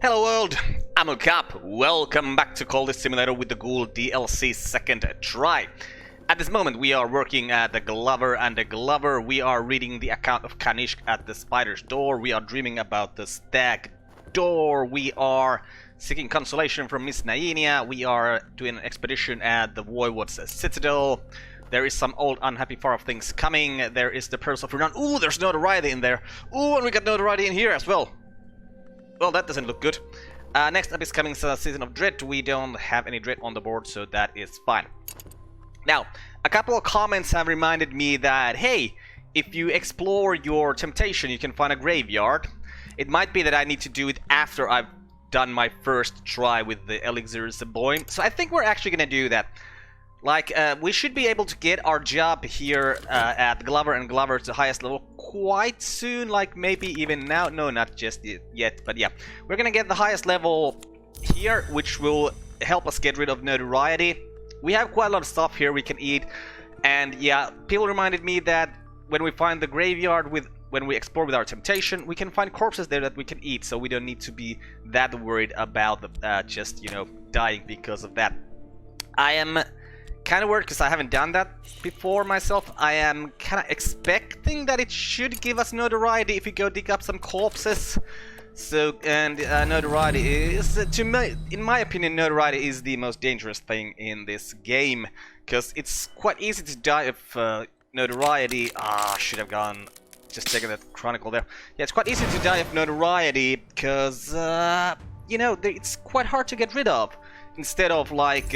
Hello world, I'm Carp. Welcome back to Cultist Simulator with the Ghoul DLC second try. At this moment we are working at the Glover and the Glover. We are reading the account of Kanishk at the Spider's Door. We are dreaming about the Stag Door. We are seeking consolation from Miss Nainia. We are doing an expedition at the Voivod's Citadel. There is some old unhappy far off things coming. There is the Purse of Renown. Ooh, there's notoriety in there. Ooh, and we got notoriety in here as well. Well, that doesn't look good. Next up is coming Season of Dread. We don't have any Dread on the board, so that is fine. Now, a couple of comments have reminded me that, hey, if you explore your temptation, you can find a graveyard. It might be that I need to do it after I've done my first try with the Elixir Zaboim. So I think we're actually going to do that. Like, we should be able to get our job here at Glover and Glover to the highest level quite soon, like maybe even now. No, not just yet, but yeah. We're gonna get the highest level here, which will help us get rid of notoriety. We have quite a lot of stuff here we can eat, and yeah, people reminded me that when we find the graveyard when we explore with our temptation, we can find corpses there that we can eat, so we don't need to be that worried about the, just, you know, dying because of that. I am kind of worried because I haven't done that before myself. I am kind of expecting that it should give us notoriety if we go dig up some corpses. So, and notoriety is, in my opinion, notoriety is the most dangerous thing in this game, because it's quite easy to die of notoriety. Ah, should have gone, just taken that chronicle there. Yeah, it's quite easy to die of notoriety because, you know, it's quite hard to get rid of, instead of like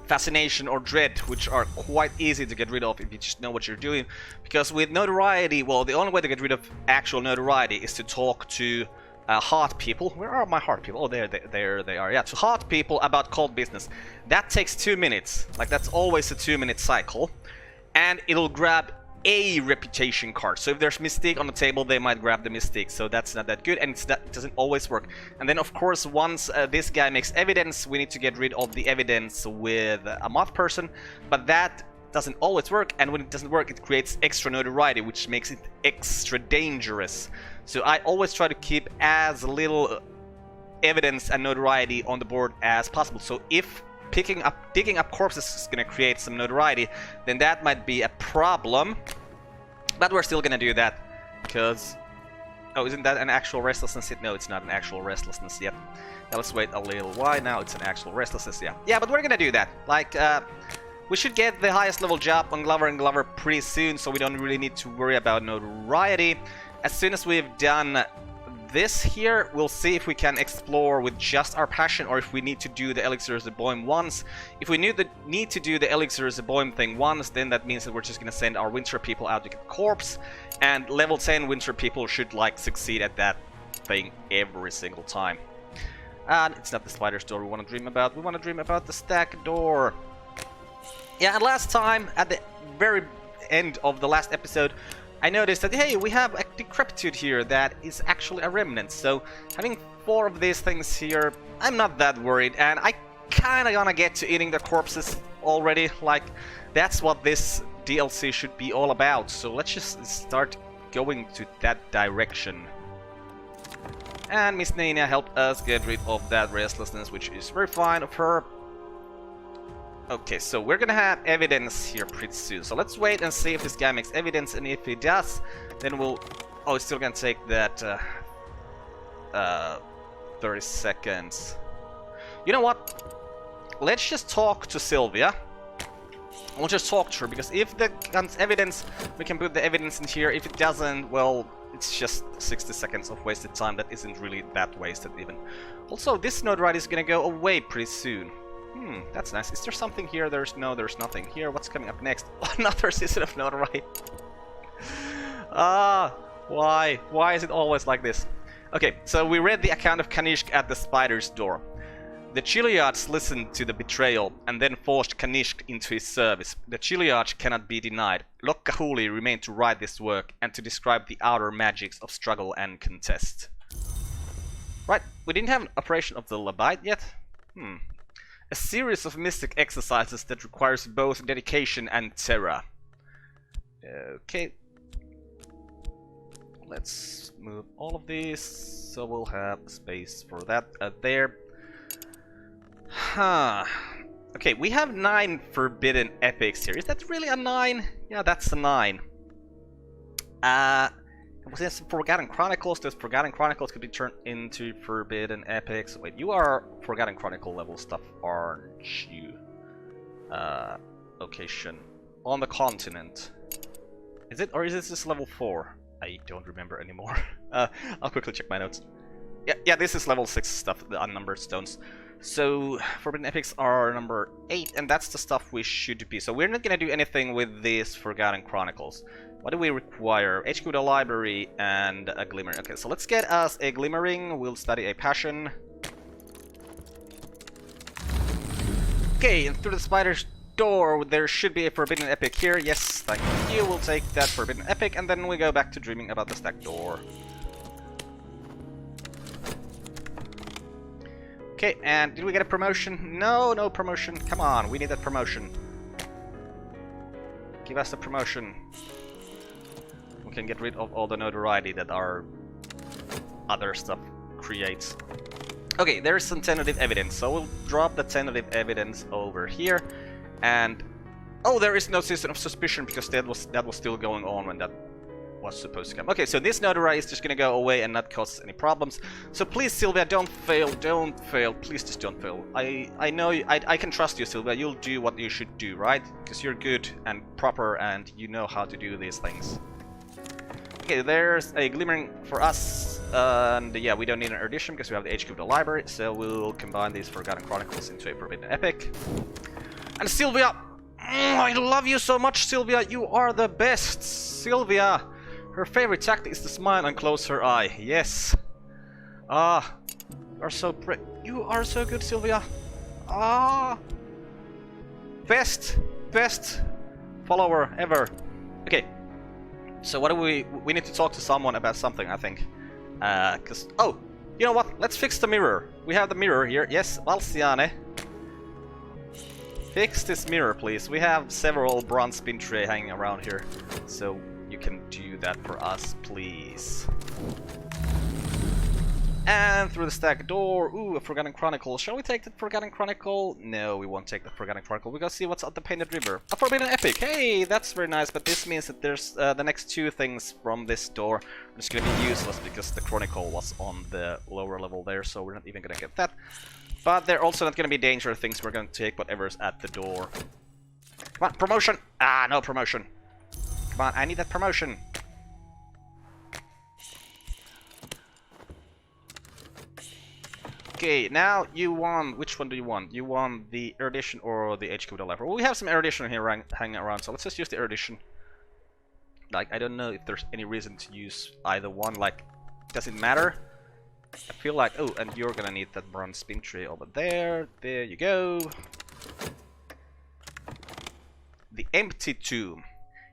fascination or dread, which are quite easy to get rid of if you just know what you're doing. Because with notoriety, well, the only way to get rid of actual notoriety is to talk to heart people. Where are my heart people? Oh, there they are. Yeah, to heart people about cold business. That takes 2 minutes. Like, that's always a 2-minute cycle, and it'll grab a reputation card. So if there's Mystique on the table, they might grab the Mystique, so that's not that good, and it doesn't always work. And then of course, once this guy makes evidence, we need to get rid of the evidence with a moth person, but that doesn't always work, and when it doesn't work, it creates extra notoriety, which makes it extra dangerous. So I always try to keep as little evidence and notoriety on the board as possible. So if digging up corpses is gonna create some notoriety, then that might be a problem. But we're still gonna do that, because... Oh, isn't that an actual restlessness yet? No, it's not an actual restlessness yet. Now let's wait a little while. Now it's an actual restlessness, yeah. Yeah, but we're gonna do that. Like, we should get the highest level job on Glover and Glover pretty soon, so we don't really need to worry about notoriety. As soon as we've done this here, we'll see if we can explore with just our passion, or if we need to do the Elixir Zaboim once. If we need to do the Elixir Zaboim thing once, then that means that we're just gonna send our Winter people out to get corpse, and level 10 Winter people should, like, succeed at that thing every single time. And it's not the Spider's Door we want to dream about. We want to dream about the Stag Door. Yeah, and last time, at the very end of the last episode, I noticed that, hey, we have a decrepitude here that is actually a remnant. So having 4 of these things here, I'm not that worried, and I kinda gonna get to eating the corpses already. Like, that's what this DLC should be all about. So let's just start going to that direction. And Miss Nania helped us get rid of that restlessness, which is very fine of her. Okay, so we're gonna have evidence here pretty soon. So let's wait and see if this guy makes evidence, and if he does, then we'll... Oh, it's still gonna take that 30 seconds. You know what? Let's just talk to Sylvia. We'll just talk to her, because if the gun's evidence, we can put the evidence in here. If it doesn't, well, it's just 60 seconds of wasted time. That isn't really that wasted even. Also, this notoriety is gonna go away pretty soon. That's nice. Is there something here? There's nothing here. What's coming up next? Another season of notoriety. Why? Why is it always like this? Okay, so we read the account of Kanishk at the Spider's Door. The Chiliarchs listened to the betrayal and then forced Kanishk into his service. The Chiliarch cannot be denied. Lokkahuli remained to write this work and to describe the outer magics of struggle and contest. Right, we didn't have an operation of the Labite yet? A series of mystic exercises that requires both dedication and terror. Okay. let's move all of these so we'll have space for that there. Huh. Okay, we have 9 forbidden epics here. Is that really a 9? Yeah, that's a 9. Since Forgotten Chronicles, those Forgotten Chronicles could be turned into forbidden epics. Wait, you are Forgotten Chronicle level stuff, aren't you? Location. On the continent. Is it, or is this level 4? I don't remember anymore. I'll quickly check my notes. Yeah, this is level 6 stuff, the unnumbered stones. So, Forbidden Epics are number 8, and that's the stuff we should be. So we're not gonna do anything with these Forgotten Chronicles. What do we require? HQ the library and a glimmering. Okay, so let's get us a glimmering. We'll study a passion. Okay, and through the spider's door, there should be a forbidden epic here. Yes, thank you. We'll take that forbidden epic, and then we go back to dreaming about the stack door. Okay, and did we get a promotion? No, no promotion. Come on, we need that promotion. Give us the promotion. We can get rid of all the notoriety that our other stuff creates. Okay, there's some tentative evidence, so we'll drop the tentative evidence over here. And oh, there is no system of suspicion because that was still going on when that was supposed to come. Okay, so this notoriety is just gonna go away and not cause any problems. So please, Sylvia, don't fail, please just don't fail. I know I can trust you, Sylvia. You'll do what you should do, right? Because you're good and proper and you know how to do these things. Okay, there's a glimmering for us, and yeah, we don't need an addition because we have the HQ of the library, so we'll combine these Forgotten Chronicles into a forbidden epic. And Sylvia, I love you so much, Sylvia. You are the best, Sylvia. Her favorite tactic is to smile and close her eye. Yes. Ah, you are so you are so good, Sylvia. Ah, best follower ever. Okay. So what do we need to talk to someone about something, I think. Cause oh, you know what? Let's fix the mirror. We have the mirror here. Yes, Valsiane. Fix this mirror, please. We have several bronze spin tray hanging around here, so you can do that for us, please. And through the stack door, ooh, a Forgotten Chronicle. Shall we take the Forgotten Chronicle? No, we won't take the Forgotten Chronicle. We're gonna see what's at the Painted River. A Forbidden Epic! Hey, that's very nice, but this means that there's the next 2 things from this door are just gonna be useless because the Chronicle was on the lower level there, so we're not even gonna get that. But they're also not gonna be dangerous things. We're gonna take whatever's at the door. Come on, promotion! Ah, no promotion. Come on, I need that promotion. Okay, now you want, which one do you want? You want the erudition or the HQ of the library? Well, we have some erudition here hanging around, so let's just use the erudition. Like, I don't know if there's any reason to use either one. Like, does it matter? I feel like, oh, and you're gonna need that bronze spin tray over there. There you go. The empty tomb.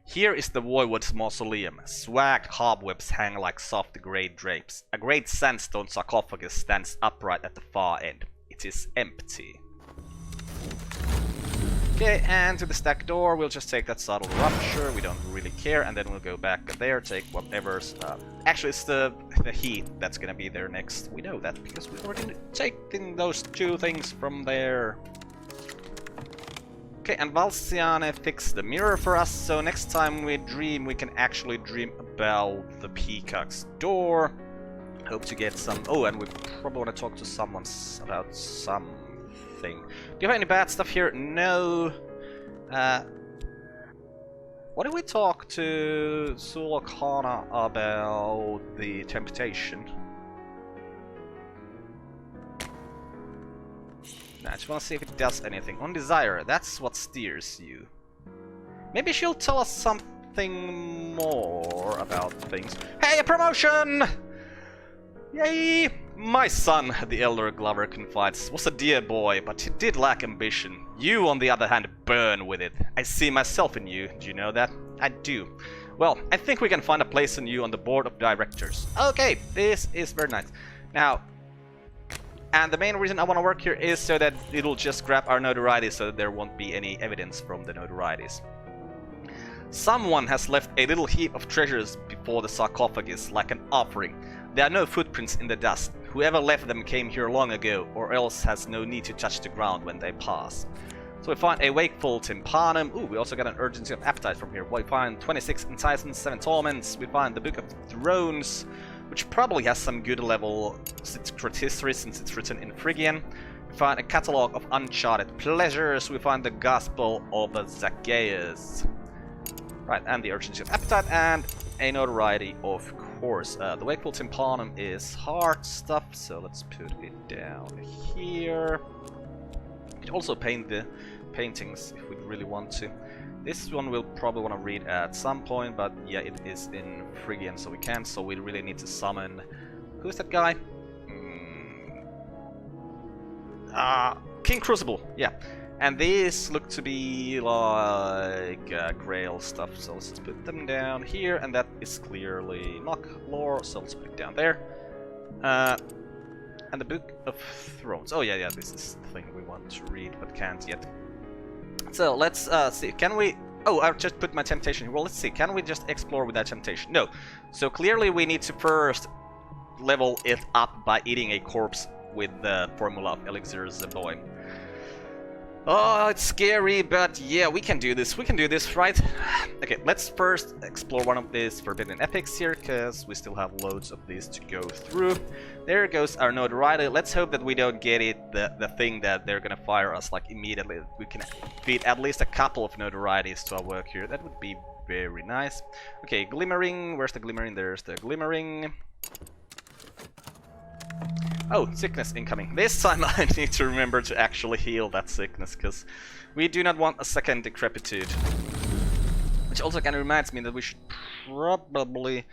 Here is the Voivod's mausoleum. Swagged cobwebs hang like soft grey drapes. A great sandstone sarcophagus stands upright at the far end. It is empty. Okay, and to the stack door, we'll just take that subtle rupture. We don't really care, and then we'll go back there, take whatever's... actually, it's the heat that's gonna be there next. We know that because we already taken those 2 things from there. Okay, and Valsiane fixed the mirror for us, so next time we dream, we can actually dream about the Peacock's door. Hope to get some... Oh, and we probably want to talk to someone about something. Do you have any bad stuff here? No. What did we talk to Sulakana about the temptation? I just want to see if it does anything. On desire, that's what steers you. Maybe she'll tell us something more about things. Hey, a promotion! Yay! My son, the elder Glover confides, was a dear boy, but he did lack ambition. You, on the other hand, burn with it. I see myself in you. Do you know that? I do. Well, I think we can find a place in you on the board of directors. Okay, this is very nice. Now, and the main reason I want to work here is so that it'll just grab our notoriety so that there won't be any evidence from the notorieties. Someone has left a little heap of treasures before the sarcophagus, like an offering. There are no footprints in the dust. Whoever left them came here long ago, or else has no need to touch the ground when they pass. So we find a wakeful tympanum. Ooh, we also got an urgency of appetite from here. We find 26 enticements, 7 torments. We find the Book of Thrones, which probably has some good level secret history since it's written in Phrygian. We find a catalogue of uncharted pleasures. We find the Gospel of Zacchaeus. Right, and the urgency of appetite, and a notoriety, of course. The wakeful tympanum is hard stuff, so let's put it down here. We could also paint the paintings if we really want to. This one we'll probably want to read at some point, but yeah, it is in Phrygian, so we can't, so we really need to summon... Who's that guy? King Crucible, yeah. And these look to be like Grail stuff, so let's put them down here, and that is clearly Nock lore, so let's put it down there. And the Book of Thrones. Oh yeah, this is the thing we want to read, but can't yet. So let's see, can we... Oh, I just put my temptation here. Well, let's see, can we just explore with that temptation? No. So clearly we need to first level it up by eating a corpse with the formula of Elixir Boy. Oh, it's scary, but yeah, we can do this. We can do this, right? Okay, let's first explore one of these forbidden epics here, because we still have loads of these to go through. There goes our notoriety. Let's hope that we don't get it, the thing that they're gonna fire us like immediately. We can feed at least a couple of notorieties to our work here. That would be very nice. Okay, glimmering. Where's the glimmering? There's the glimmering. Oh, sickness incoming. This time I need to remember to actually heal that sickness, because we do not want a second decrepitude. Which also kind of reminds me that we should probably...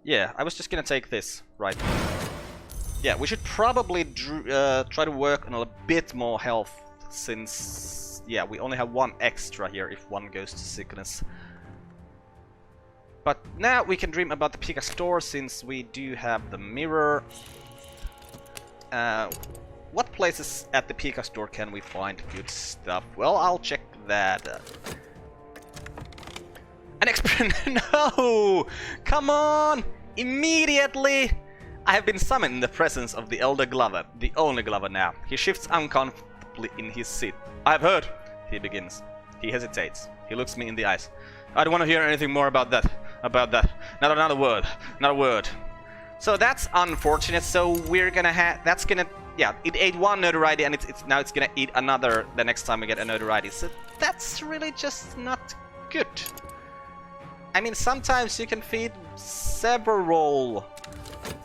Yeah, I was just gonna take this, right. Yeah, we should probably try to work on a bit more health, since... Yeah, we only have one extra here if one goes to sickness. But now we can dream about the Pika store, since we do have the mirror. What places at the Pika store can we find good stuff? Well, I'll check that. An experiment. No! Come on! Immediately! I have been summoned in the presence of the Elder Glover, the only Glover now. He shifts uncomfortably in his seat. I've heard, he begins. He hesitates. He looks me in the eyes. I don't want to hear anything more about that. Not another word. Not a word. So that's unfortunate, so we're gonna have... That's gonna... Yeah, it ate one notoriety and now it's gonna eat another the next time we get a notoriety. So that's really just not good. I mean, sometimes you can feed several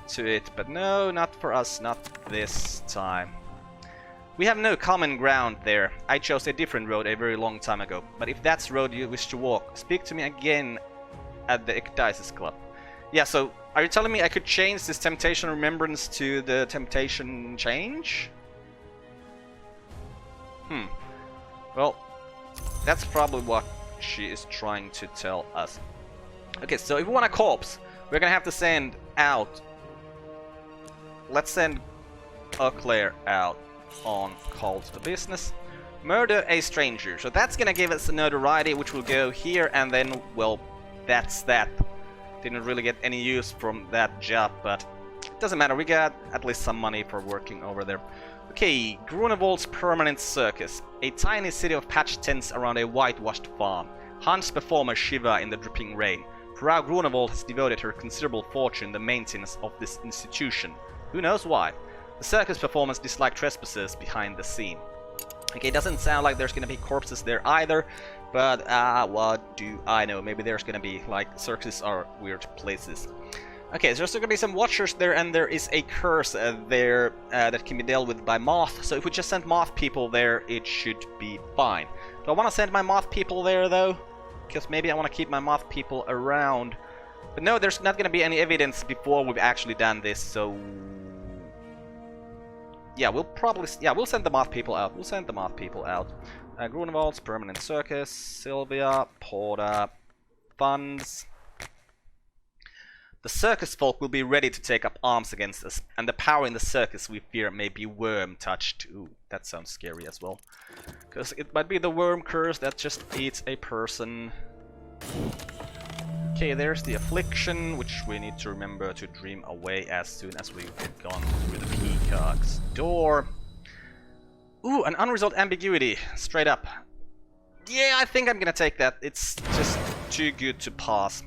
to it, but no, not for us, not this time. We have no common ground there. I chose a different road a very long time ago. But if that's the road you wish to walk, speak to me again at the Ecdysis Club. Yeah, so... Are you telling me I could change this Temptation Remembrance to the Temptation Change? Well, that's probably what she is trying to tell us. Okay, so if we want a corpse, we're gonna have to send out... Let's send Claire out on call to business. Murder a stranger. So that's gonna give us a notoriety, which will go here, and then, well, that's that. Didn't really get any use from that job, but it doesn't matter. We got at least some money for working over there. Okay, Grunevold's Permanent Circus. A tiny city of patched tents around a whitewashed farm. Hans performers shiver in the dripping rain. Frau Grunevold has devoted her considerable fortune to the maintenance of this institution. Who knows why? The circus performers dislike trespassers behind the scene. Okay, it doesn't sound like there's gonna be corpses there either, but what do I know? Maybe there's gonna be, like, circuses are weird places. Okay, so there's gonna be some watchers there, and there is a curse there that can be dealt with by moth. So if we just send moth people there, it should be fine. Do I want to send my moth people there, though? Because maybe I want to keep my moth people around. But no, there's not gonna be any evidence before we've actually done this, so... Yeah, we'll send the moth people out. We'll send the moth people out. Grunevold's Permanent Circus, Sylvia, Porter, funds. The circus folk will be ready to take up arms against us, and the power in the circus we fear may be worm-touched. Ooh, that sounds scary as well. Because it might be the worm curse that just eats a person. Okay, there's the affliction, which we need to remember to dream away as soon as we've gone through the peacock's door. Ooh, an unresolved ambiguity, straight up. Yeah, I think I'm gonna take that. It's just too good to pass.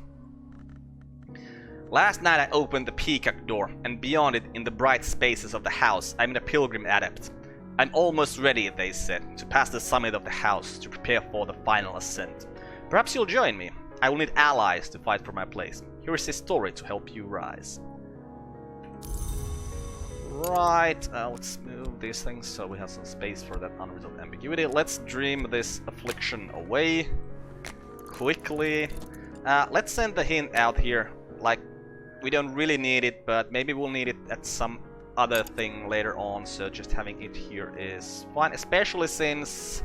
Last night I opened the peacock door, and beyond it, in the bright spaces of the house, I met a pilgrim adept. I'm almost ready, they said, to pass the summit of the house to prepare for the final ascent. Perhaps you'll join me. I will need allies to fight for my place. Here is a story to help you rise. Right, let's move these things so we have some space for that unresolved ambiguity. Let's dream this affliction away quickly. Let's send the hint out here. Like, we don't really need it, but maybe we'll need it at some other thing later on, so just having it here is fine, especially since,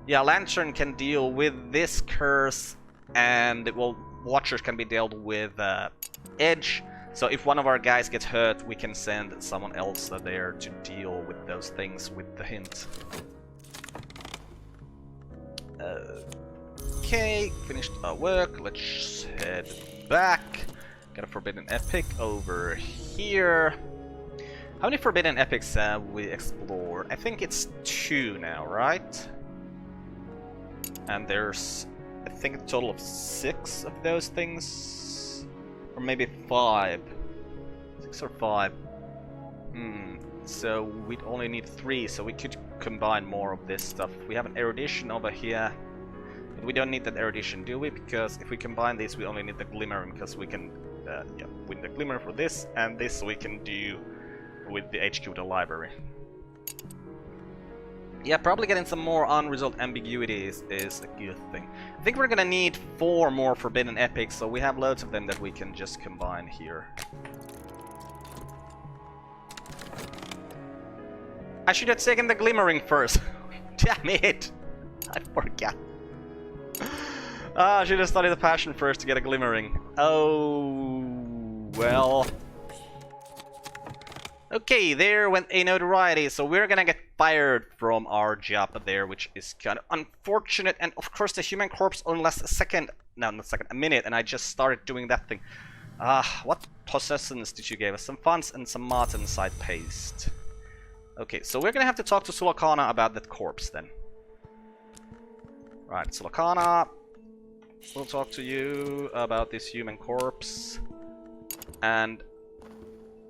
yeah, Lantern can deal with this curse, and, well, Watchers can be dealt with Edge, so if one of our guys gets hurt, we can send someone else there to deal with those things with the hint. Okay, finished our work, let's head back. Got a Forbidden Epic over here. How many Forbidden Epics have we explored? I think it's 2 now, right? And there's, I think, a total of 6 of those things? Or maybe 5. 6 or 5. So we'd only need 3, so we could combine more of this stuff. We have an erudition over here. But we don't need that erudition, do we? Because if we combine these, we only need the glimmering, because we can win the glimmer for this, and this we can do with the HQ, the library. Yeah, probably getting some more unresolved ambiguities is a good thing. I think we're gonna need 4 more Forbidden Epics, so we have loads of them that we can just combine here. I should have taken the glimmering first. Damn it! I forgot. I should have studied the passion first to get a glimmering. Oh, well. Okay, there went a notoriety, so we're gonna get fired from our job there, which is kind of unfortunate. And of course, the human corpse only lasts a second, no, not a second, a minute, and I just started doing that thing. What possessions did you give us? Some funds and some martensite paste. Okay, so we're gonna have to talk to Sulakana about that corpse then. Right, Sulakana, we'll talk to you about this human corpse. And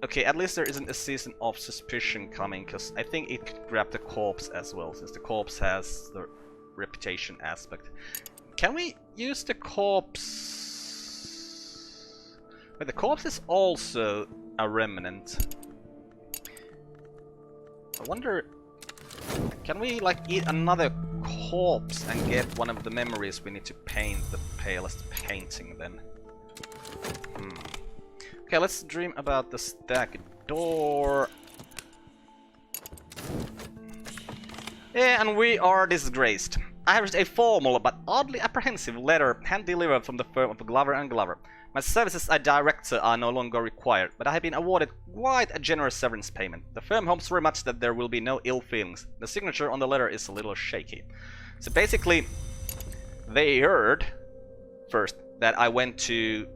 okay, at least there isn't a season of suspicion coming, because I think it could grab the corpse as well, since the corpse has the reputation aspect. Can we use the corpse? But the corpse is also a remnant. I wonder, can we like eat another corpse and get one of the memories we need to paint the palest painting then? Okay, let's dream about the stack door. Yeah, and we are disgraced. I have received a formal but oddly apprehensive letter hand-delivered from the firm of Glover and Glover. My services as director are no longer required, but I have been awarded quite a generous severance payment. The firm hopes very much that there will be no ill feelings. The signature on the letter is a little shaky. So basically, they heard first that I went to,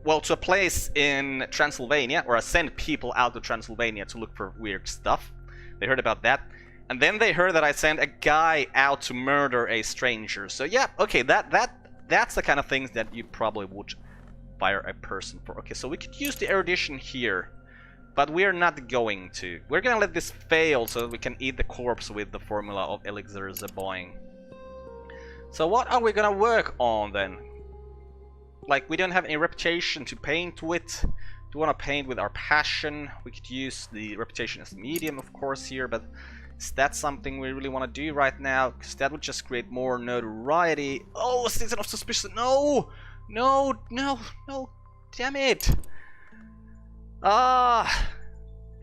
well, to a place in Transylvania, or I sent people out to Transylvania to look for weird stuff. They heard about that. And then they heard that I sent a guy out to murder a stranger. So yeah, okay, that's the kind of things that you probably would fire a person for. Okay, so we could use the erudition here, but we're not going to. We're gonna let this fail so that we can eat the corpse with the formula of Elixir Zaboing. So what are we gonna work on then? Like, we don't have any reputation to paint with. Do we want to paint with our passion? We could use the reputation as medium, of course, here, but is that something we really want to do right now? Because that would just create more notoriety. Oh, season of suspicion. No! No, no, no. Damn it.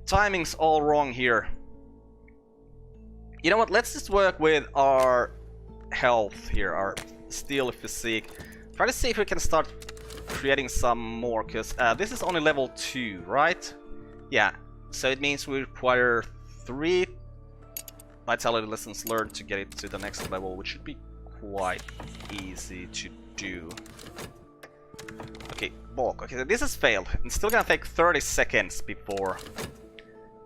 Timing's all wrong here. You know what? Let's just work with our health here, our steel physique. Try to see if we can start creating some more, because this is only level 2, right? Yeah, so it means we require 3 vitality lessons learned to get it to the next level, which should be quite easy to do. Okay, bulk. Okay, so this has failed. It's still gonna take 30 seconds before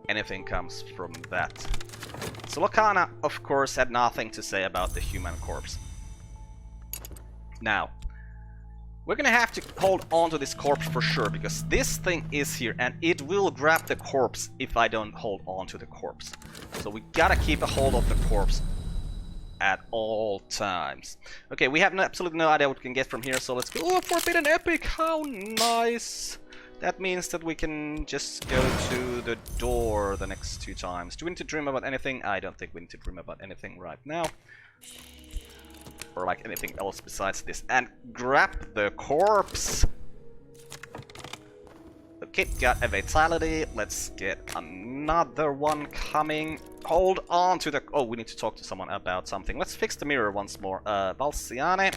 anything comes from that. So Locana, of course, had nothing to say about the human corpse. Now, we're gonna have to hold on to this corpse for sure, because this thing is here, and it will grab the corpse if I don't hold on to the corpse. So we gotta keep a hold of the corpse at all times. Okay, we have absolutely no idea what we can get from here, so let's go. Oh, Forbidden Epic! How nice! That means that we can just go to the door the next 2 times. Do we need to dream about anything? I don't think we need to dream about anything right now. Or like anything else besides this. And grab the corpse! Okay, got a vitality. Let's get another one coming. Hold on to the... Oh, we need to talk to someone about something. Let's fix the mirror once more. Balsiane.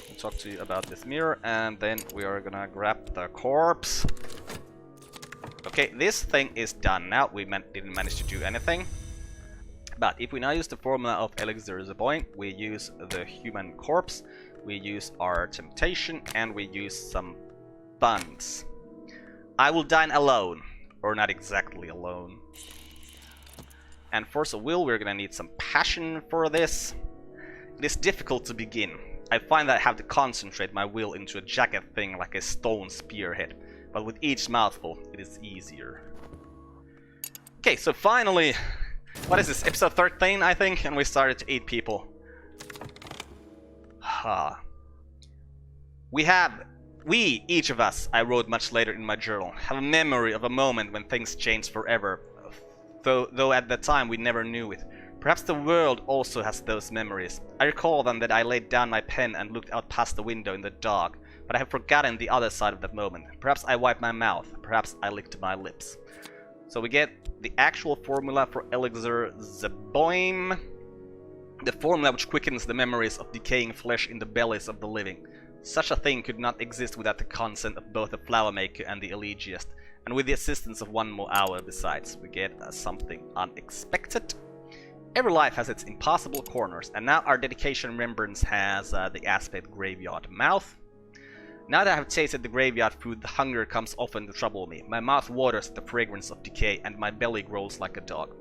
We'll talk to you about this mirror, and then we are gonna grab the corpse. Okay, this thing is done now. We didn't manage to do anything. But if we now use the formula of Elixir is a point, we use the human corpse, we use our temptation, and we use some funds. I will dine alone, or not exactly alone. And for a will, we're gonna need some passion for this. It is difficult to begin. I find that I have to concentrate my will into a jagged thing like a stone spearhead, but with each mouthful, it is easier. Okay, so finally, what is this, episode 13, I think, and we started to eat people. We, each of us, I wrote much later in my journal, have a memory of a moment when things changed forever, though at the time we never knew it. Perhaps the world also has those memories. I recall then that I laid down my pen and looked out past the window in the dark, but I have forgotten the other side of that moment. Perhaps I wiped my mouth, perhaps I licked my lips. So we get the actual formula for Elixir Zaboim, the formula which quickens the memories of decaying flesh in the bellies of the living. Such a thing could not exist without the consent of both the flower maker and the elegiast, and with the assistance of 1 more hour besides, we get something unexpected. Every life has its impossible corners, and now our dedication remembrance has the aspect graveyard mouth. Now that I have tasted the graveyard food, the hunger comes often to trouble me. My mouth waters at the fragrance of decay, and my belly growls like a dog.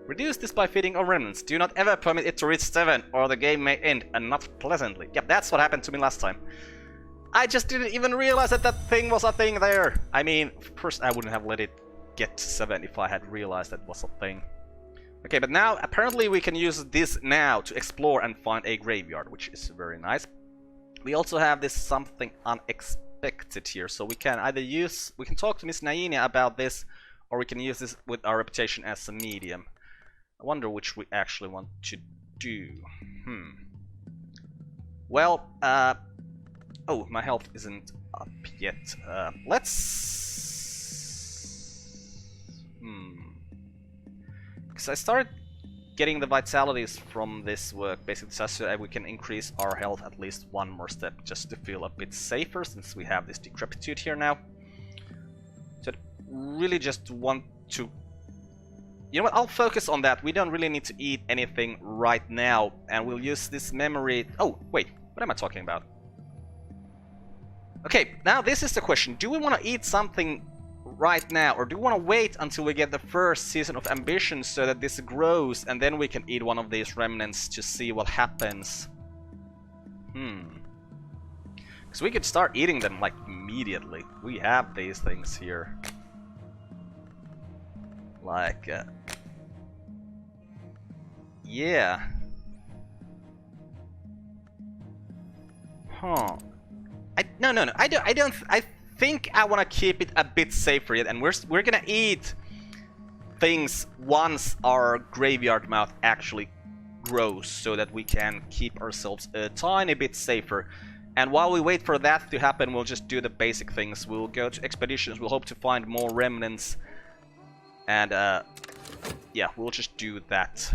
Reduce this by feeding on remnants. Do not ever permit it to reach 7, or the game may end, and not pleasantly. Yep, that's what happened to me last time. I just didn't even realize that that thing was a thing there. I mean, of course I wouldn't have let it get to 7 if I had realized that was a thing. Okay, but now apparently we can use this now to explore and find a graveyard, which is very nice. We also have this something unexpected here, so we can either we can talk to Miss Naina about this, or we can use this with our reputation as a medium. I wonder which we actually want to do. Well, oh, my health isn't up yet. Because I started getting the vitalities from this work, basically just so that we can increase our health at least 1 more step, just to feel a bit safer, since we have this decrepitude here now. So I really just want to... You know what, I'll focus on that. We don't really need to eat anything right now, and we'll use this memory... Oh, wait, what am I talking about? Okay, now this is the question. Do we want to eat something right now, or do we want to wait until we get the first season of Ambition so that this grows, and then we can eat one of these remnants to see what happens? Because we could start eating them, like, immediately. We have these things here. Like, yeah. Huh. I think I want to keep it a bit safer yet, and we're gonna eat things once our graveyard mouth actually grows, so that we can keep ourselves a tiny bit safer. And while we wait for that to happen, we'll just do the basic things. We'll go to expeditions, we'll hope to find more remnants, and yeah, we'll just do that.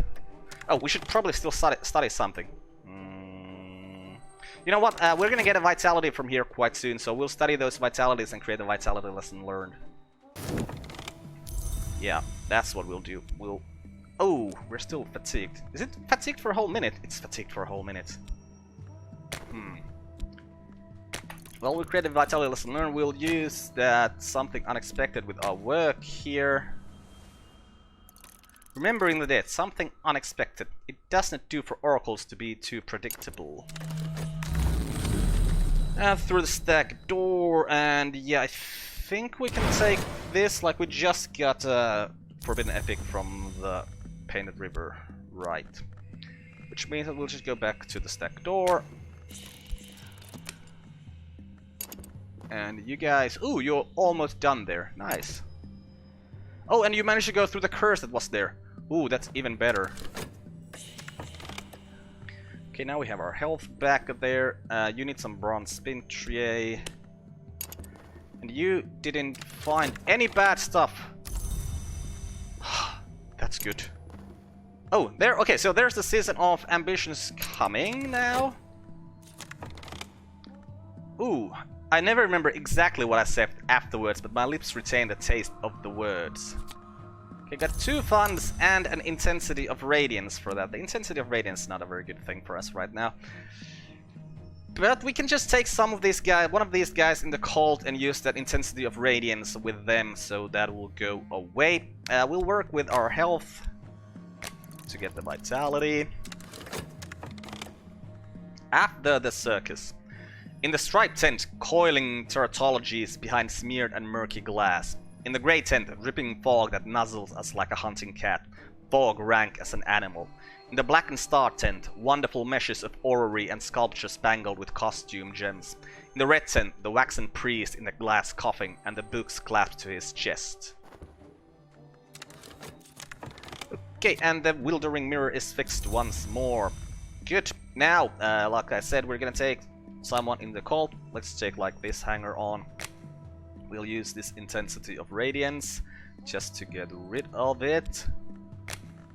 Oh, we should probably still study something. You know what, we're gonna get a vitality from here quite soon, so we'll study those vitalities and create a vitality lesson learned. Yeah, that's what we'll do. We'll Oh, we're still fatigued. Is it fatigued for a whole minute? It's fatigued for a whole minute. Well, we created Vitality Lesson Learned. We'll use that something unexpected with our work here. Remembering the dead, something unexpected. It doesn't do for oracles to be too predictable. And through the stack door, and yeah, I think we can take this, like we just got a Forbidden Epic from the Painted River, right. Which means that we'll just go back to the stack door. And you guys... Ooh, you're almost done there. Nice. Oh, and you managed to go through the curse that was there. Ooh, that's even better. Okay, now we have our health back there. You need some bronze spin tray. And you didn't find any bad stuff. That's good. Oh, there. Okay, so there's the season of ambitions coming now. Ooh, I never remember exactly what I said afterwards, but my lips retain the taste of the words. Okay, got 2 funds and an intensity of radiance for that. The intensity of radiance is not a very good thing for us right now. But we can just take some of these guys, one of these guys in the cult, and use that intensity of radiance with them, so that will go away. We'll work with our health to get the vitality. After the circus. In the striped tent, coiling teratologies behind smeared and murky glass. In the grey tent, dripping fog that nuzzles us like a hunting cat. Fog rank as an animal. In the blackened star tent, wonderful meshes of orrery and sculpture spangled with costume gems. In the red tent, the waxen priest in the glass coffin and the books clasped to his chest. Okay, and the wildering mirror is fixed once more. Good. Now, like I said, we're gonna take someone in the cult. Let's take like this hanger on. We'll use this intensity of radiance just to get rid of it.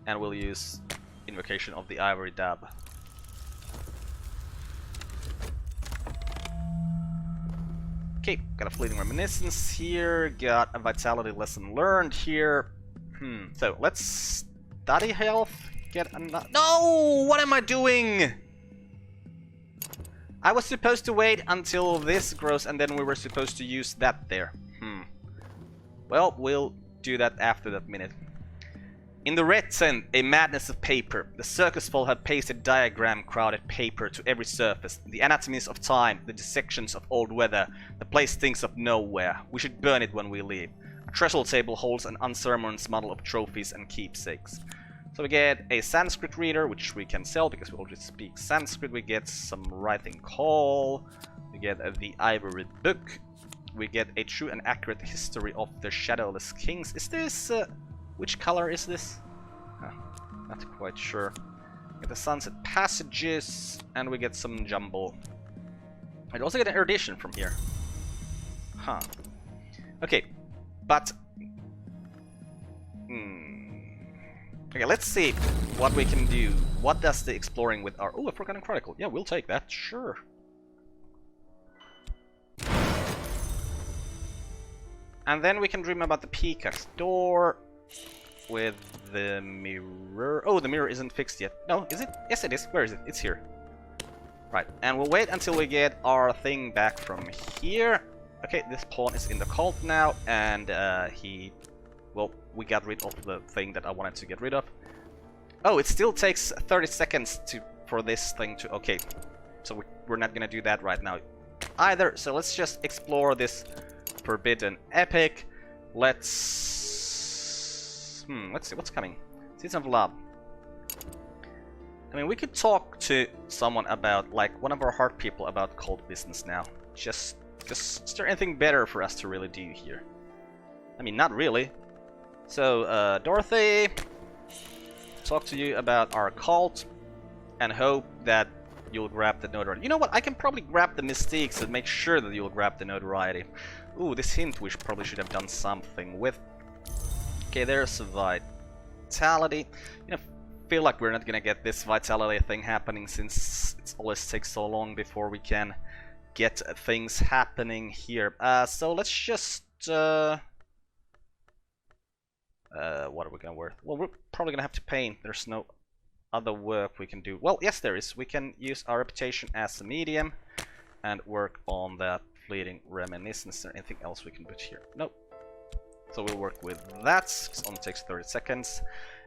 And we'll use invocation of the ivory dab. Okay, got a fleeting reminiscence here, got a vitality lesson learned here. So let's study health, get another... No! What am I doing? I was supposed to wait until this grows and then we were supposed to use that there. Well, we'll do that after that minute. In the red tent, a madness of paper. The circus folk had pasted diagram-crowded paper to every surface. The anatomies of time, the dissections of old weather. The place stinks of nowhere. We should burn it when we leave. A trestle table holds an unceremonious muddle of trophies and keepsakes. So we get a Sanskrit reader, which we can sell because we already speak Sanskrit. We get some writing call. We get the ivory book. We get a true and accurate history of the shadowless kings. Is this... which color is this? Not quite sure. We get the sunset passages, and we get some jumble. I also get an erudition from here. Huh. Okay, but... Okay, let's see what we can do. What does the exploring with our... Oh, a Forgotten Chronicle. Yeah, we'll take that, sure. And then we can dream about the Peacock's door with the mirror. Oh, the mirror isn't fixed yet. No, is it? Yes, it is. Where is it? It's here. Right, and we'll wait until we get our thing back from here. Okay, this pawn is in the cult now, and well, we got rid of the thing that I wanted to get rid of. Oh, it still takes 30 seconds for this thing to... Okay, so we're not gonna do that right now either. So let's just explore this Forbidden Epic. Let's see what's coming. Season of Love. I mean, we could talk to someone about, like, one of our heart people about cult business now. Just is there anything better for us to really do here? I mean, not really. So, Dorothy, talk to you about our cult, and hope that you'll grab the notoriety. You know what? I can probably grab the mystiques and make sure that you'll grab the notoriety. Ooh, this hint we probably should have done something with. Okay, there's vitality. You know, feel like we're not gonna get this vitality thing happening since it always takes so long before we can get things happening here. So let's just What are we gonna work? Well, we're probably gonna have to paint. There's no other work we can do. Well, yes, there is. We can use our reputation as a medium and work on that fleeting reminiscence. Is there anything else we can put here? Nope. So we'll work with that. It only takes 30 seconds.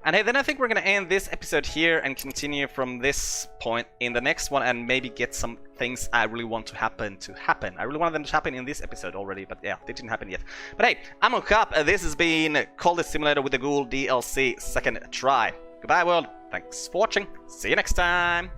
And hey, then I think we're gonna end this episode here and continue from this point in the next one, and maybe get some things I really want to happen. I really wanted them to happen in this episode already, but yeah, they didn't happen yet. But hey, I'm on Carp. This has been Cultist Simulator with the Ghoul DLC second try. Goodbye, world. Thanks for watching. See you next time.